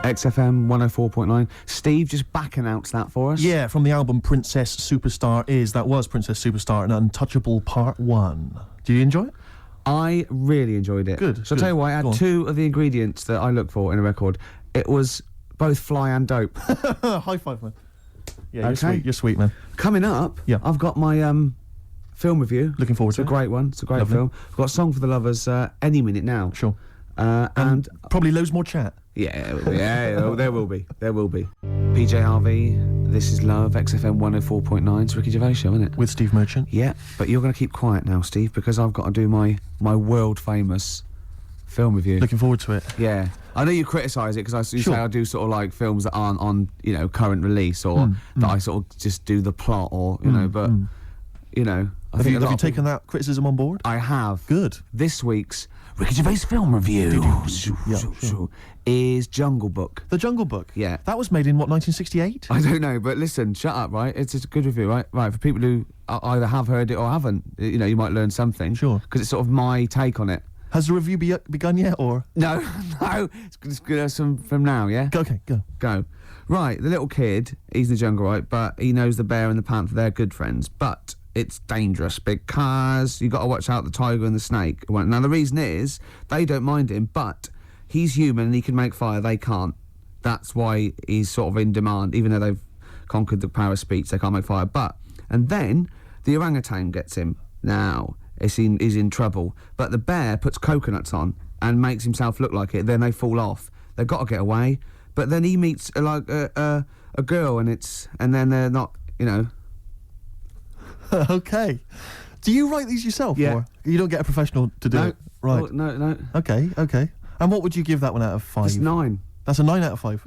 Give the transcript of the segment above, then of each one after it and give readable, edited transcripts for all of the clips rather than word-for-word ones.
XFM 104.9. Steve, just back announced that for us. Yeah, from the album Princess Superstar that was Princess Superstar and Untouchable Part 1. Did you enjoy it? I really enjoyed it. Good. So I'll tell you what, I had two of the ingredients that I look for in a record. It was both fly and dope. High five, man. Yeah, Okay. You're sweet, man. Coming up, Yeah. I've got my film review. Looking forward to it. It's a great one. It's a great Lovely. film. I've got a Song for the Lovers any minute now. Sure. And probably loads more chat. yeah, there will be. There will be. PJ Harvey, This Is Love, XFM 104.9. It's Ricky Gervais show, isn't it? With Steve Merchant. Yeah, but you're going to keep quiet now, Steve, because I've got to do my world famous film review. Looking forward to it. Yeah, I know you criticise it because you say I do sort of like films that aren't on current release or that I sort of just do the plot or but you know. Have you taken that criticism on board? I have. Good. This week's Ricky Gervais film review is Jungle Book. The Jungle Book. Yeah. That was made in what, 1968? I don't know, but listen, shut up, right? It's a good review, right? Right, for people who either have heard it or haven't, you might learn something. Sure. Because it's sort of my take on it. Has the review begun yet, or? No, it's good from now, yeah? Okay, go. Right, the little kid, he's in the jungle, right? But he knows the bear and the panther, they're good friends. But it's dangerous because you got to watch out the tiger and the snake. Now, the reason is they don't mind him, but he's human and he can make fire, they can't. That's why he's sort of in demand, even though they've conquered the power of speech, they can't make fire. And then the orangutan gets him. Now, he's in trouble. But the bear puts coconuts on and makes himself look like it, then they fall off. They've got to get away. But then he meets a girl and then they're not, Okay. Do you write these yourself? Yeah. Or you don't get a professional to do it? Right. Oh, no. Okay. And what would you give that one out of 5? It's 9. That's a 9 out of 5.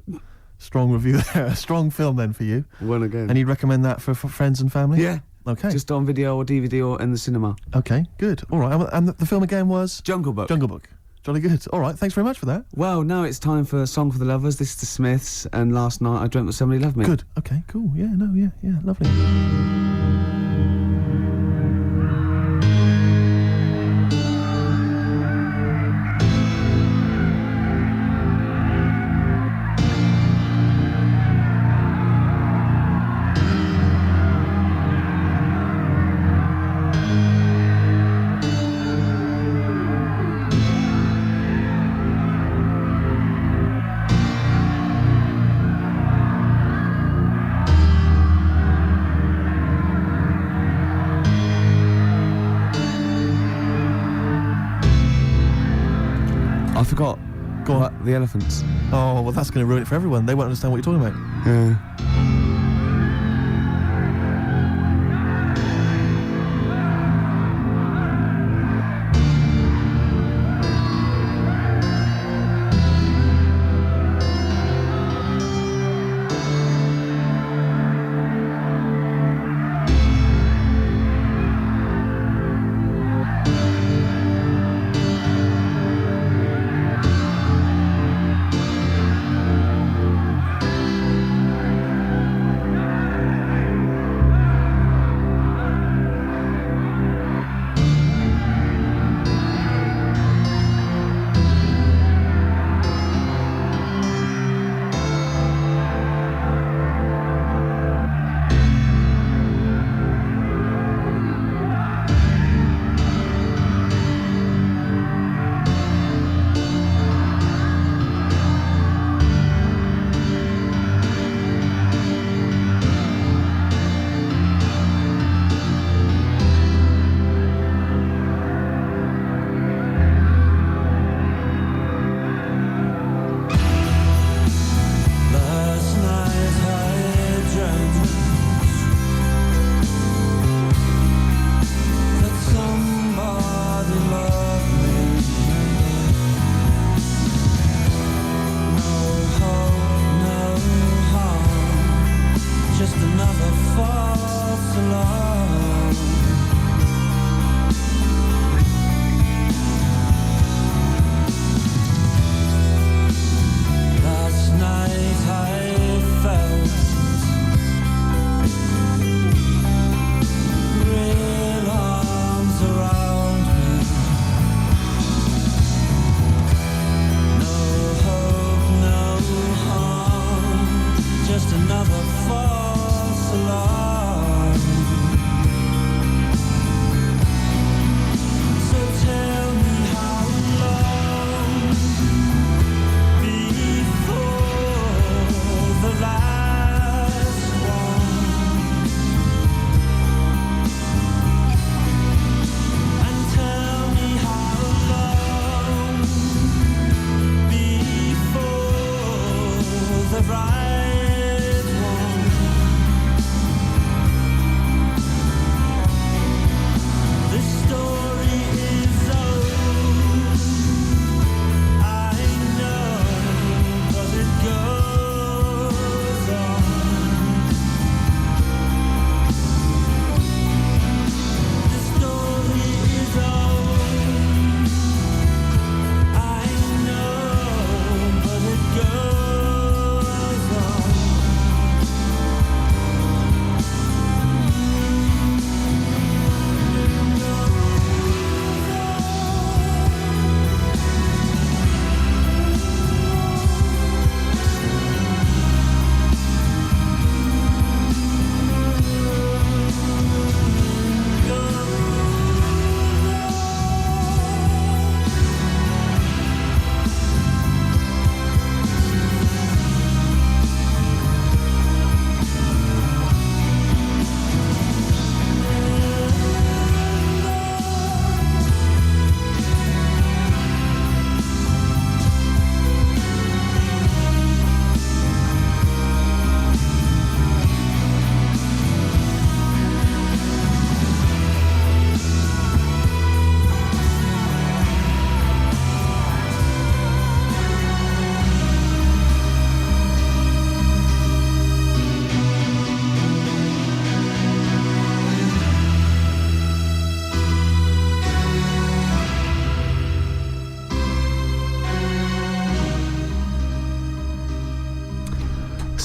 Strong review there. A strong film then for you. One again. And you'd recommend that for friends and family? Yeah. Okay. Just on video or DVD or in the cinema. Okay, good. All right. And the film again was? Jungle Book. Jungle Book. Jolly good. All right. Thanks very much for that. Well, now it's time for Song for the Lovers. This is the Smiths, and Last Night I Dreamt That Somebody Loved Me. Good. Okay, cool. Yeah, lovely. I forgot. Go on. The elephants. Oh, well, that's going to ruin it for everyone. They won't understand what you're talking about. Yeah.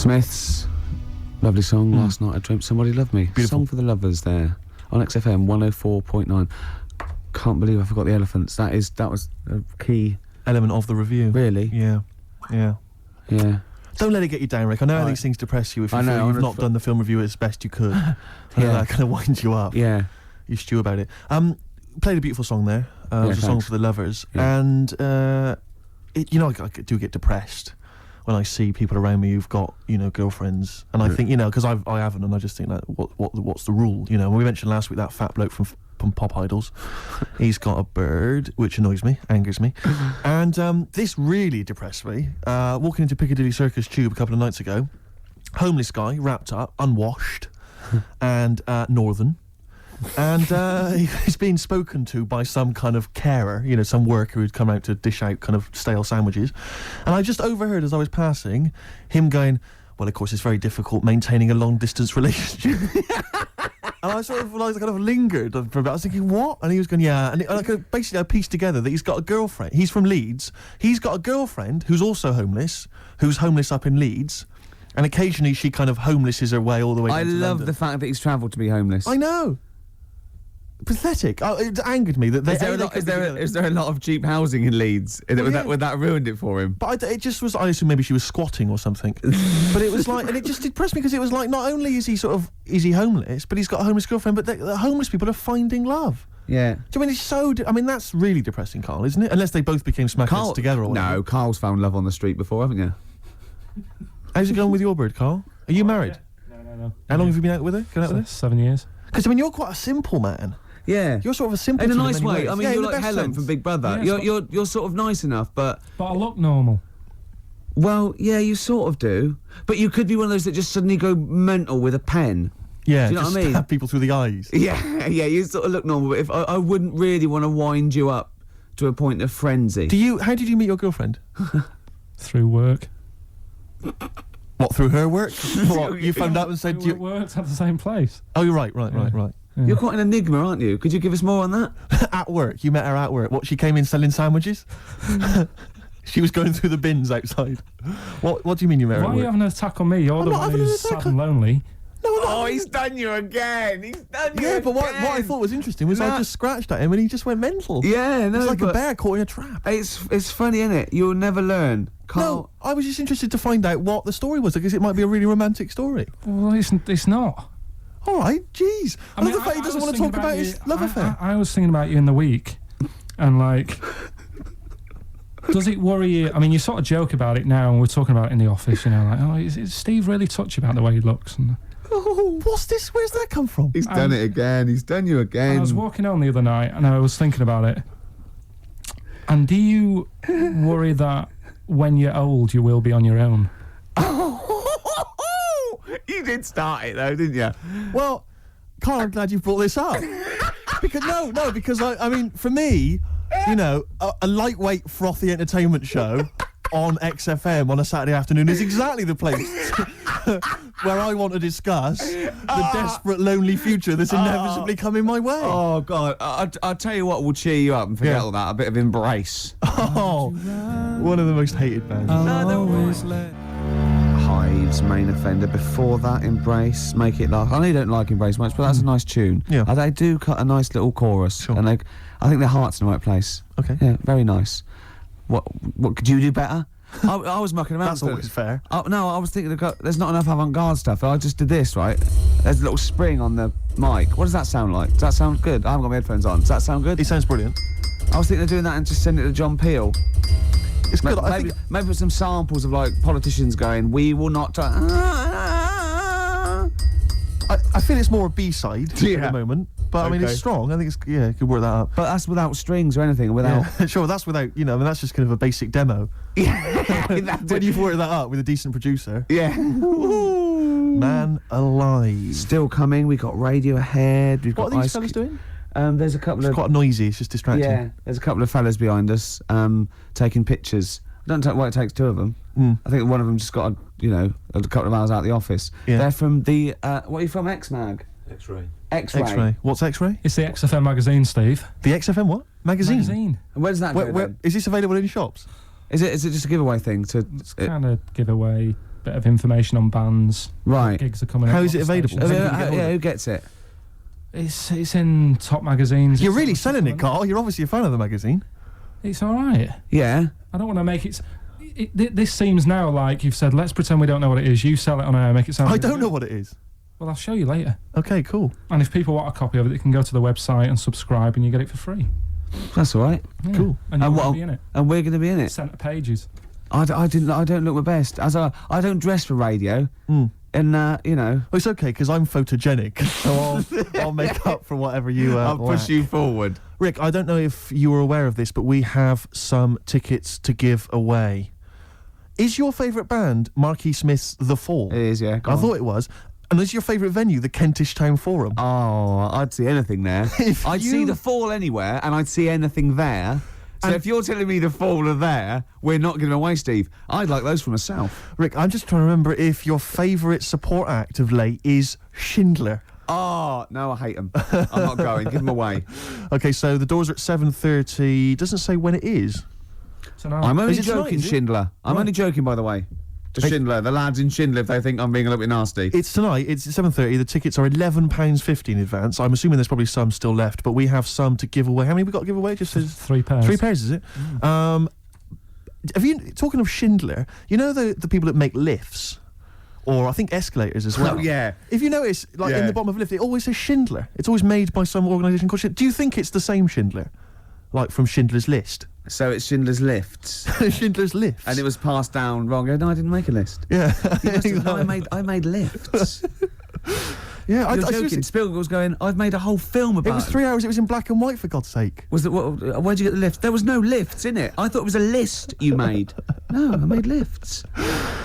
Smiths, lovely song. Last night I dreamt somebody loved me. Beautiful. Song for the lovers there on XFM 104.9. Can't believe I forgot the elephants. That was a key Element of the review. Really? Yeah. Yeah. Don't let it get you down, Rick. I know how Right. these things depress you if you I know, feel you've I'm not done the film review as best you could. Yeah. That kind of winds you up. Yeah. You stew about it. Played a beautiful song there. It was a song thanks. for the lovers. Yeah. And, I do get depressed when I see people around me who've got, girlfriends. And I think, because I haven't, and I just think that what's the rule? When we mentioned last week that fat bloke from Pop Idols, he's got a bird, which annoys me, angers me. And this really depressed me. Walking into Piccadilly Circus Tube a couple of nights ago, homeless guy, wrapped up, unwashed, and northern. And he's being spoken to by some kind of carer, some worker who'd come out to dish out kind of stale sandwiches. And I just overheard as I was passing him going, well, of course, it's very difficult maintaining a long-distance relationship. And I sort of kind of lingered for a bit. I was thinking, what? And he was going, yeah. And basically I pieced together that he's got a girlfriend. He's from Leeds. He's got a girlfriend who's also homeless, who's homeless up in Leeds. And occasionally she kind of homelesses her way all the way down I to love London. the fact that he's travelled to be homeless. I know. Pathetic. It angered me that they. Is there a lot of cheap housing in Leeds? Would that ruined it for him? But it just was. I assume maybe she was squatting or something. But it was like, and it just depressed me because it was like, not only is he homeless, but he's got a homeless girlfriend. But the homeless people are finding love. Yeah. Do you mean it's so? That's really depressing, Carl, isn't it? Unless they both became smackheads together or whatever. No, Carl's found love on the street before, haven't you? How's it going with your bird, Carl? Are you married? No. How long have you been out with her? Going out with her? 7 years. Because you're quite a simple man. Yeah. You're sort of a simple. In a in nice many way. ways. I mean, Yeah, in you're the like best Helen sense. from Big Brother. Yeah, You're sort of nice enough, but But I look normal. well, yeah, you sort of do. But you could be one of those that just suddenly go mental with a pen. Yeah, Do you know just what I mean? stab people through the eyes. Yeah, you sort of look normal. But if I wouldn't really want to wind you up to a point of frenzy. How did you meet your girlfriend? Through work. What, through her work? What, you found out and said We worked at the same place. Oh, you're right. Yeah. You're quite an enigma, aren't you? Could you give us more on that? At work, you met her at work. What, she came in selling sandwiches? She was going through the bins outside. What do you mean you met her Why at are you work? having an attack on me? You're I'm the not one having an who's attack sad and lonely. No, Oh, he's done you again. He's done you yeah, but what again. I thought was interesting was I Nah. just scratched at him and he just went mental. Yeah, no, It's like a but bear caught in a trap. it's funny, isn't it? You'll never learn. No, I was just interested to find out what the story was because it might be a really romantic story. Well, it's not. All right, jeez. I love the fact he doesn't was want to talk thinking about you- his love affair. I was thinking about you in the week, and like, does it worry you? I mean, you sort of joke about it now, and we're talking about it in the office. Like, oh, is Steve really touchy about the way he looks? And Oh, what's this? Where's that come from? He's done it again. He's done you again. I was walking home the other night, and I was thinking about it. And do you worry that when you're old, you will be on your own? You did start it though, didn't you? Well, Carl, I'm glad you brought this up. because I mean, for me, a lightweight, frothy entertainment show on XFM on a Saturday afternoon is exactly the place where I want to discuss the desperate, lonely future that's inevitably coming my way. Oh God! I'll tell you what will cheer you up and forget Yeah. all that. A bit of Embrace. Oh, one of the most hated bands. Hives, Main Offender. Before that, Embrace, Make It Last. I know you don't like Embrace much, but that's a nice tune. Yeah. They do cut a nice little chorus, Sure. and I think their heart's in the right place. Okay. Yeah, very nice. What could you do better? I was mucking about. That's always fair. No, I was thinking there's not enough avant-garde stuff. I just did this, right? There's a little spring on the mic. What does that sound like? Does that sound good? I haven't got my headphones on. Does that sound good? It sounds brilliant. I was thinking of doing that and just sending it to John Peel. It's good. I Maybe, think maybe with some samples of like politicians going, "We will not." I feel it's more a B-side at Yeah. the moment, but I mean Okay. it's strong. I think it's it could work that up. But that's without strings or anything. Without. Yeah. Sure, that's without I mean that's just kind of a basic demo. When you've worked that up with a decent producer, Yeah. man alive. Still coming. We got Radiohead. We've What got are these Ice fellas doing? There's a couple It's of quite noisy. It's just distracting. yeah. There's a couple of fellas behind us taking pictures. I don't know why it takes two of them. I think one of them just got a couple of hours out of the office. Yeah. They're from the what are you from? X-Mag. X-ray. X-Ray. X-ray. What's X-ray? It's the XFM magazine, Steve. The XFM what? Magazine. And where does that go? Where, then? is this available in shops? Is it just a giveaway thing? It's kind of giveaway. bit of information on bands. Right. Gigs are coming up. How is it what the available? stations- Does anybody get hold of it? Who gets it? It's in top magazines. You're It's really on selling it, supplement. Carl. You're obviously a fan of the magazine. It's all right. Yeah. I don't want to make it. This seems now like you've said, let's pretend we don't know what it is. You sell it on air, make it sound. I really don't good. know what it is. Well, I'll show you later. Okay, cool. And if people want a copy of it, they can go to the website and subscribe, and you get it for free. That's all right. Yeah. Cool. And you're And going what? to be in it. And we're going to be in it. Centre pages. I don't look my best. I don't dress for radio. Mm. And you know, Well, it's okay because I'm photogenic, so I'll make up for whatever you. lack. you forward. Rick, I don't know if you were aware of this, but we have some tickets to give away. Is your favourite band Marky Smith's The Fall? It is, yeah. Go I on. thought it was. And is your favourite venue the Kentish Town Forum? Oh, I'd see anything there. If I'd you- see the Fall anywhere, and I'd see anything there. So And- if you're telling me the Fall are there, we're not giving away, Steve. I'd like those for myself. Rick, I'm just trying to remember if your favourite support act of late is Schindler. Oh, no, I hate them. I'm not going. Give them away. Okay, so the doors are at 7:30. Doesn't say when it is. So now, I'm only Is it tonight, joking, is it? Schindler. I'm Right. only joking, by the way. To Hey. Schindler, the lads in Schindler, if they think I'm being a little bit nasty. It's tonight. It's 7:30. The tickets are £11.50 in advance. I'm assuming there's probably some still left, but we have some to give away. How many we got to give away? Just says 3 pairs. 3 pairs, is it? Have you, talking of Schindler, you know the people that make lifts? Or I think escalators as well. Oh, yeah. If you notice, like in Yeah. the bottom of a lift, it always says Schindler. It's always made by some organisation called Schindler. Do you think it's the same Schindler? Like from Schindler's List? So it's Schindler's Lifts. Schindler's Lifts. And it was passed down wrong. No, I didn't make a list. Yeah. You must have- no, I made lifts. Yeah, You're seriously- joking. Spielberg was going, I've made a whole film about It was 3 hours. It was in black and white, for God's sake. Was where'd you get the lift? There was no lifts in it. I thought it was a list you made. No, I made lifts.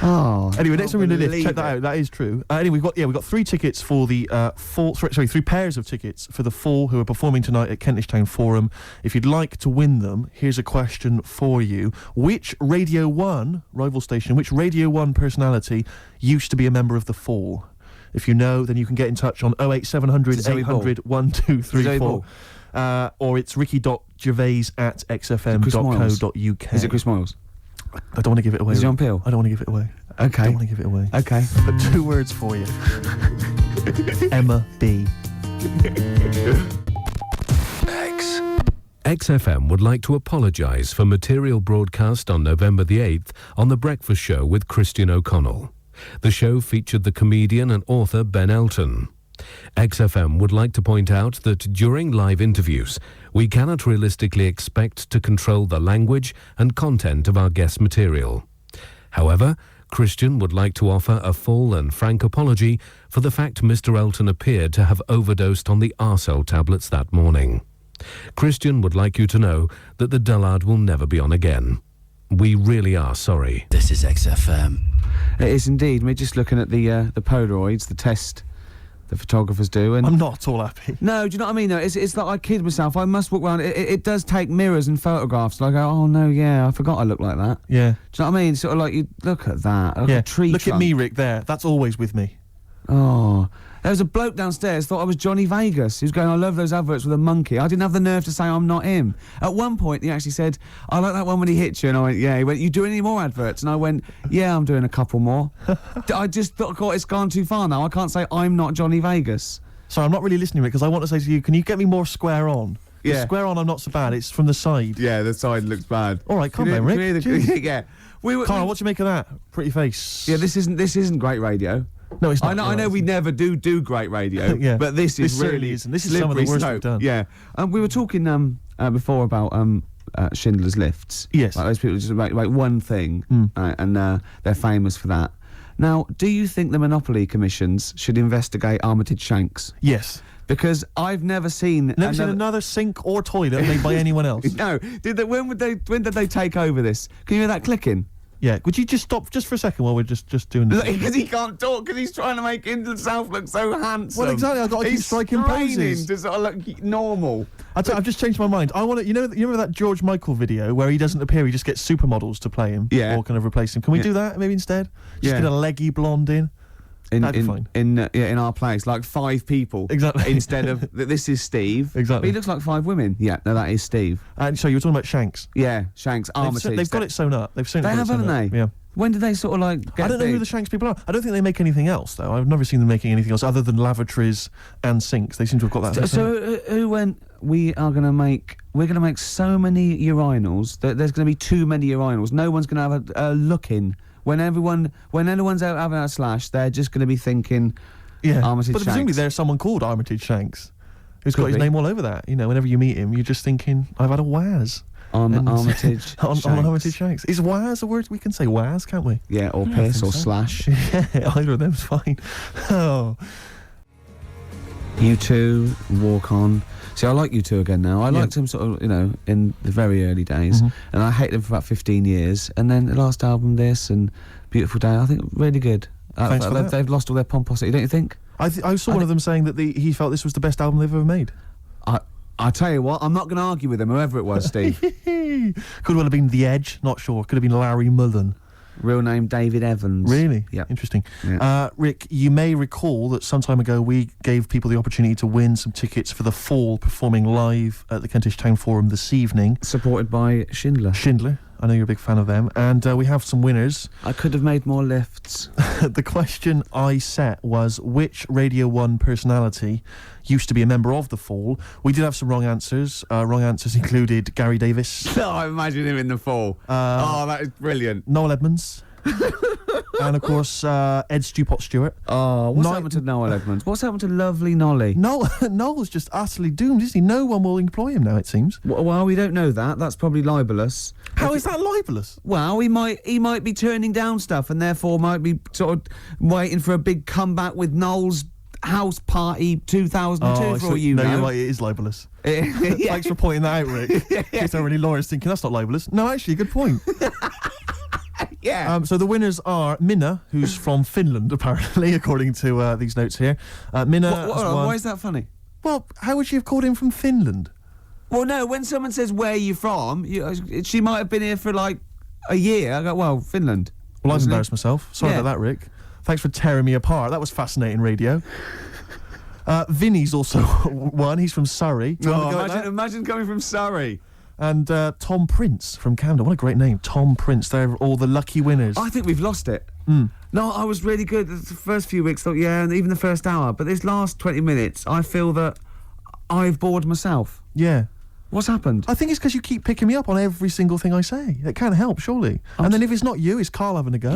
Oh. Anyway, next time we're in the lift, believe check that it. out. That is true. Anyway, we've got 3 tickets for the Fall. Sorry, 3 pairs of tickets for the Fall who are performing tonight at Kentish Town Forum. If you'd like to win them, here's a question for you: which Radio 1 rival station, which Radio 1 personality used to be a member of the Fall? If you know, then you can get in touch on 08700 Zoe Ball. 800 1234. Or it's ricky.gervais@xfm.co.uk. Is it Chris Moyles? I don't want to give it away. Is it John Peel? I don't want to give it away. I Okay. don't want to give it away. Okay. But 2 words for you. Emma B. XFM would like to apologise for material broadcast on November the 8th on The Breakfast Show with Christian O'Connell. The show featured the comedian and author Ben Elton. XFM would like to point out that during live interviews, we cannot realistically expect to control the language and content of our guest material. However, Christian would like to offer a full and frank apology for the fact Mr. Elton appeared to have overdosed on the Arcel tablets that morning. Christian would like you to know that the Dullard will never be on again. We really are sorry. This is XFM. It is indeed. We're just looking at the Polaroids, the test the photographers do, and I'm not at all happy. no, do you know what I mean? Though it's like I kid myself. I must walk around. It does take mirrors and photographs. Like, oh no, yeah, I forgot I look like that. Yeah. Do you know what I mean? Sort of like you look at that, like Yeah. a tree Look trunk. at me, Rick, there. That's always with me. Oh, there was a bloke downstairs thought I was Johnny Vegas. He was going, I love those adverts with a monkey. I didn't have the nerve to say I'm not him. At one point, he actually said, I like that one when he hits you. And I went, yeah. He went, you do any more adverts? And I went, yeah, I'm doing a couple more. I just thought, God, it's gone too far now. I can't say I'm not Johnny Vegas. So I'm not really listening, Rick, because I want to say to you, can you get me more square on? 'Cause Yeah. Square on, I'm not so bad. It's from the side. Yeah, the side looks bad. All right, calm down, Rick. Jeez. Yeah. We were, Carl, what do you make of that? Pretty face. yeah, this isn't great radio. No, it's not. I know. You're I know. right. We never do great radio. Yeah. But this This is certainly really isn't. This is some of the slippery worst slope. we've done. Yeah. We were talking before about Schindler's Lifts. Yes. Like those people just make one thing, and they're famous for that. Now, do you think the Monopoly commissions should investigate Armitage Shanks? Yes. Because I've never seen. Never seen another sink or toilet made by anyone else. No. When did they take over this? Can you hear that clicking? Yeah. Would you just stop just for a second while we're just doing this? Because he can't talk, because he's trying to make himself look so handsome. Well, exactly, I've got to keep He's striking straining poses. to sort of look normal. I've just changed my mind. I want to. You remember that George Michael video where he doesn't appear, he just gets supermodels to play him, Yeah. or kind of replace him. Can we Yeah. do that maybe instead? Just Yeah. get a leggy blonde in. That'd be fine. In our place, like 5 people. Exactly. Instead of this is Steve. Exactly. But he looks like 5 women. Yeah, no, that is Steve. And so you were talking about Shanks. Yeah, Shanks, Armitage. They've got it sewn up. They've certainly They got have, it sewn haven't up. they? Yeah. When did they sort of like get I don't know big? who the Shanks people are. I don't think they make anything else, though. I've never seen them making anything else other than lavatories and sinks. They seem to have got that. So who went? We're going to make so many urinals that there's going to be too many urinals. No one's going to have a look in. When anyone's out having a slash, they're just going to be thinking, yeah. Armitage But presumably Shanks. there's someone called Armitage Shanks who's Could got his be. name all over that. You know, whenever you meet him, you're just thinking, I've had a Waz. On And- Armitage on Shanks. Armitage Shanks. Is Waz a word? We can say Waz, can't we? Yeah, or Yeah, I piss think or so. slash. Yeah, either of them's fine. Oh. U2, Walk On. See, I like U2 again now. I Yeah. liked him sort of, in the very early days, Mhm. and I hated him for about 15 years. And then the last album, this and Beautiful Day, I think really good. Thanks for that. They've lost all their pomposity, don't you think? I saw one of them saying that he felt this was the best album they've ever made. I tell you what, I'm not going to argue with him, whoever it was, Steve. Could well have been The Edge, not sure. Could have been Larry Mullen. Real name David Evans. Really? Yeah. Interesting. Yeah. Rick, you may recall that some time ago we gave people the opportunity to win some tickets for The Fall performing live at the Kentish Town Forum this evening. Supported by Schindler. Schindler, I know you're a big fan of them. And we have some winners. I could have made more lifts. The question I set was, which Radio 1 personality used to be a member of The Fall? We did have some wrong answers. Wrong answers included Gary Davis, Oh, I imagine him in the fall. That is brilliant. Noel Edmonds, and of course Ed Stewpot Stewart. Oh, what's Ni- happened to Noel Edmonds? What's happened to lovely Nolly? Noel's just utterly doomed, isn't he? No one will employ him now, it seems. Well, we don't know that. That's probably libelous. How is that libelous? Well, he might be turning down stuff and therefore might be sort of waiting for a big comeback with Noel's House Party 2002 for all you no, know. you're right, it is libelous. Yeah. Thanks for pointing that out, Rick. In case there are any lawyers thinking that's not libelous. No, actually, good point. Yeah. So the winners are Minna, who's from Finland, apparently, according to these notes here. Minna has won. Why is that funny? Well, how would she have called him from Finland? Well, no, when someone says, where are you from, she might have been here for like a year. I go, well, Finland. Well, I've Wasn't it? embarrassed myself. Sorry Yeah. about that, Rick. Thanks for tearing me apart. That was fascinating radio. Vinny's also won. He's from Surrey. Do you want to go at that? Imagine coming from Surrey. And Tom Prince from Camden. What a great name. Tom Prince. They're all the lucky winners. I think we've lost it. Mm. No, I was really good. The first few weeks, thought, yeah, and even the first hour. But this last 20 minutes, I feel that I've bored myself. Yeah. What's happened? I think it's because you keep picking me up on every single thing I say. It can't help, surely. And then if it's not you, it's Carl having a go.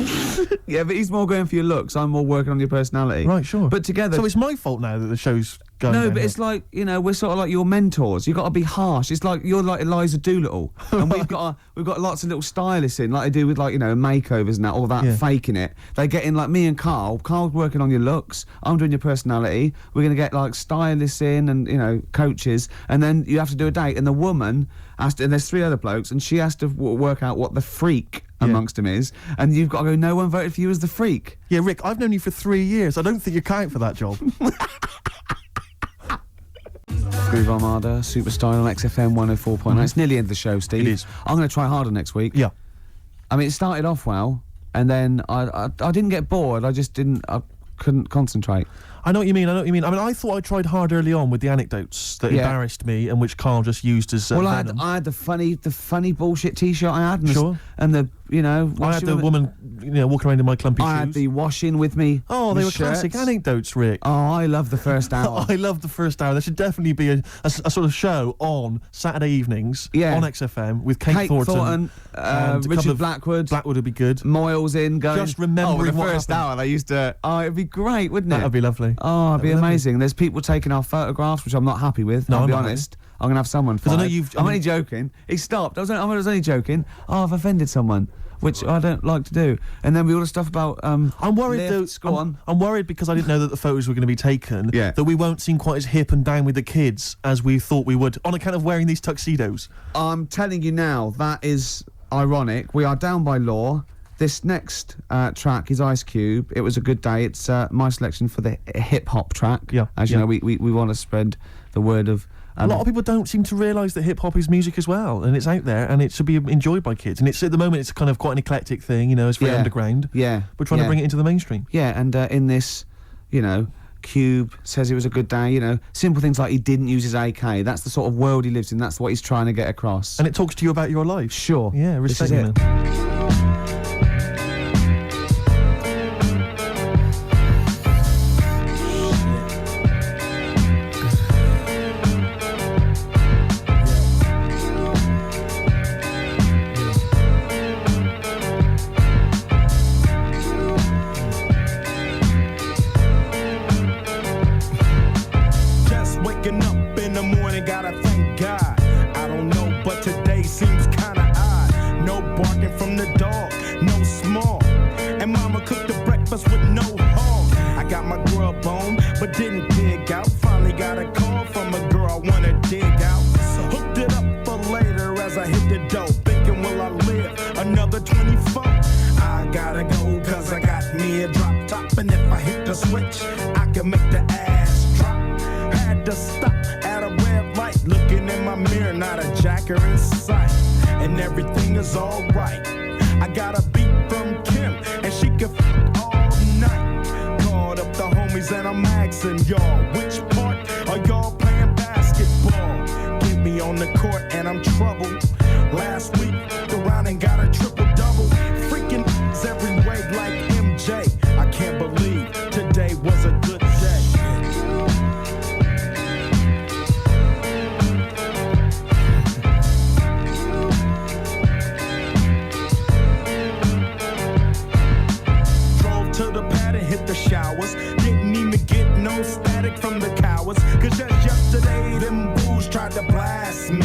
Yeah, but he's more going for your looks. I'm more working on your personality. Right, sure. But together... So it's my fault now that the show's going No, but downhill. it's like, we're sort of like your mentors. You've got to be harsh. It's like you're like Eliza Doolittle. And we've got lots of little stylists in, like they do with makeovers and that, all that, Yeah. faking it. They get in like me and Carl. Carl's working on your looks. I'm doing your personality. We're going to get like stylists in and, coaches. And then you have to do a date. And the woman has to, and there's 3 other blokes, and she has to work out what the freak amongst them is. And you've got to go, no one voted for you as the freak. Yeah, Rick, I've known you for 3 years. I don't think you're count for that job. Groove Armada, Superstar on XFM 104.9. It's nearly the end of the show, Steve. It is. I'm going to try harder next week. Yeah. I mean, it started off well, and then I didn't get bored. I couldn't concentrate. I know what you mean. I mean, I thought I tried hard early on with the anecdotes that Yeah. embarrassed me and which Carl just used as Well, venom. I had the funny bullshit T-shirt I had, and Sure. and the I had washing the with- woman, walking around in my clumpy I shoes. had the washing with me. Oh, they my were classic shirts. anecdotes, Rick. Oh, I love the first hour. I love the first hour. There should definitely be a sort of show on Saturday evenings Yeah. on XFM with Kate, Kate Thornton. and a couple Richard of- Blackwood. Blackwood would be good. Moyles in going. Just remembering the what first happened. hour they used to. Oh, it'd be great, wouldn't it? That would be lovely. Oh, it'd be That'd be lovely. amazing. There's people taking our photographs, which I'm not happy with. No, I'll I'm be not honest. I'm gonna have someone. 'Cause I know fired. you've- I'm only joking. He stopped. I was only joking. Oh, I've offended someone, which I don't like to do. And then we all the stuff about. I'm worried lifts, though. Go on. I'm worried because I didn't know that the photos were going to be taken. Yeah. That we won't seem quite as hip and down with the kids as we thought we would on account of wearing these tuxedos. I'm telling you now, that is ironic. We are down by law. This next track is Ice Cube. It was a good day. It's my selection for the hip hop track. Yeah, As you yeah. know, we want to spread the word of. A lot of people don't seem to realise that hip hop is music as well, and it's out there and it should be enjoyed by kids. And it's at the moment it's kind of quite an eclectic thing, it's very Yeah. underground. Yeah. We're trying to bring it into the mainstream. Yeah, and in this, Cube says it was a good day, simple things like he didn't use his AK. That's the sort of world he lives in. That's what he's trying to get across. And it talks to you about your life. Sure. Yeah, This is respect you, it. man. cooked the breakfast with no hog. I got my grub on, but didn't dig out. Finally got a call from a girl I wanna dig out. Hooked it up for later as I hit the dough. Thinking, will I live another 24? I gotta go, cause I got me a drop top. And if I hit the switch, I can make the ass drop. Had to stop at a red light. Looking in my mirror, not a jacker in sight. And everything is alright. I got a beat from Kim, and she can f all night. Called up the homies and I'm asking y'all, which part are y'all playing basketball? Get me on the court and I'm troubled. Last week, around and got a triple-double. Freaking every way like MJ. I can't believe today was a good day. Hit the showers, didn't even get no static from the cowards. Cause just yesterday, them fools tried to blast me.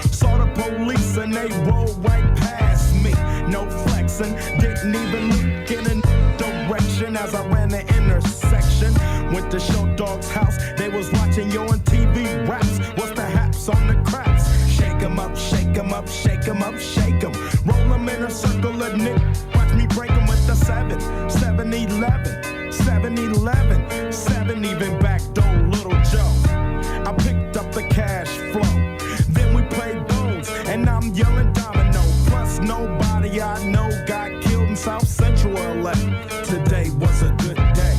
Saw the police and they rolled right past me. No flexing, didn't even look in a direction as I ran the intersection. Went to Show Dog's house, they was watching Yo on TV raps. What's the haps on the craps? Shake 'em up, shake 'em up, shake 'em up, shake 'em. Roll 'em in a circle of Nick. Watch me break 'em with the 7-11. 7-11, 7 even backdoor Little Joe. I picked up the cash flow. Then we played bones, and I'm yelling domino. Plus nobody I know got killed in South Central LA. Today was a good day.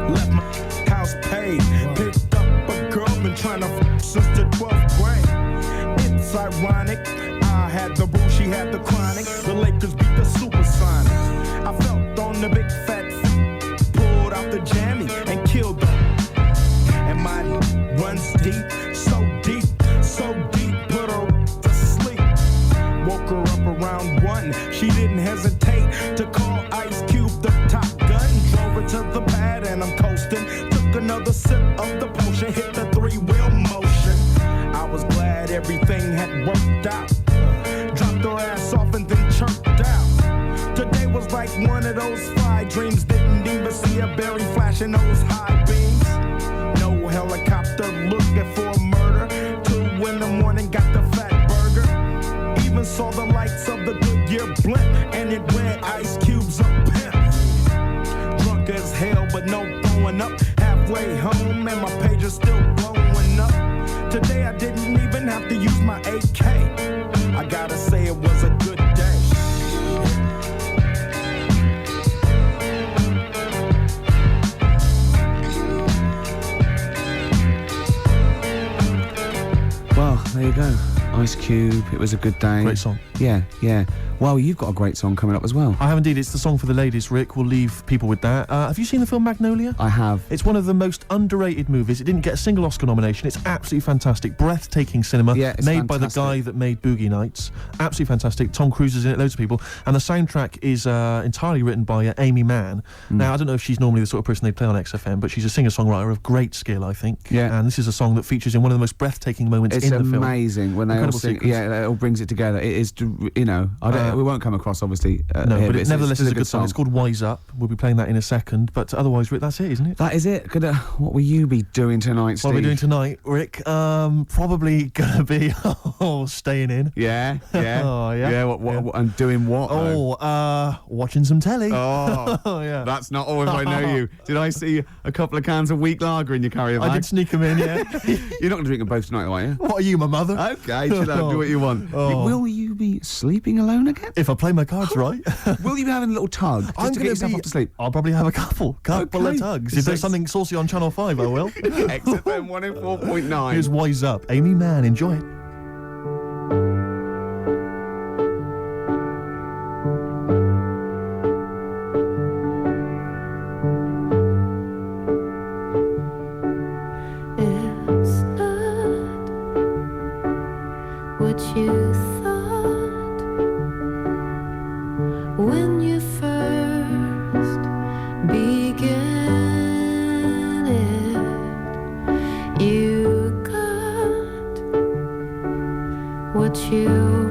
Left my house paid. Picked up a girl, been trying to f since the 12th grade. It's ironic. I had the boo, she had the chronic. The Lakers beat the Supersonics. I felt on the big fat f, pulled out the jammy and killed them. And my runs deep, so deep, so deep, put her to sleep. Woke her up around 1. She didn't hesitate to call Ice Cube the top gun. Drove her to the pad and I'm coasting. Took another sip of the potion, hit the 3-wheel motion. I was glad everything had worked out. Dropped her ass off and then chirped out. Today was like one of those fly dreams. Didn't even see a berry flashing those high beams. No helicopter looking for a murder. 2 in the morning, got the fat burger. Even saw the lights of the Goodyear blimp, and it read Ice Cube's a pimp. Drunk as hell, but no throwing up. Halfway home, and my pager's still blowing up. Today I didn't even have to use my AK. I gotta say it was a good day. Well, there you go. Ice Cube, it was a good day. Great song. Yeah, yeah. Well, you've got a great song coming up as well. I have indeed. It's the song for the ladies, Rick. We'll leave people with that. Have you seen the film Magnolia? I have. It's one of the most underrated movies. It didn't get a single Oscar nomination. It's absolutely fantastic. Breathtaking cinema. Yeah, it's made by the fantastic. guy that made Boogie Nights. Absolutely fantastic. Tom Cruise is in it, loads of people. And the soundtrack is entirely written by Amy Mann. Now, I don't know if she's normally the sort of person they play on XFM, but she's a singer-songwriter of great skill, I think. Yeah. And this is a song that features in one of the most breathtaking moments It's in the film. amazing when they all Incredible sing. sequence. Yeah, it all brings it together. It is, you know, we won't come across obviously. No, here, but it it's nevertheless still is a good song. It's called Wise Up. We'll be playing that in a second. But otherwise, Rick, that's it, isn't it? That is it. What will you be doing tonight, Steve? What are we doing tonight, Rick? Probably gonna be staying in. Yeah, yeah. Oh, yeah. Yeah, what, and doing what? though? Watching some telly. Oh, Oh, yeah. That's not all if I know you. Did I see a couple of cans of weak lager in your carrier bag? I did sneak them in, yeah. You're not going to drink them both tonight, are you? What are you, my mother? Okay, chill out, do what you want. Oh. Will you be sleeping alone again? If I play my cards right. Will you be having a little tug just to get yourself off to sleep? I'll probably have a couple of Okay. tugs. If there's something saucy on Channel 5, I will. XFM 104.9. Here's Wise Up. Amy Mann, enjoy it. It's not what you thought when you first began it. you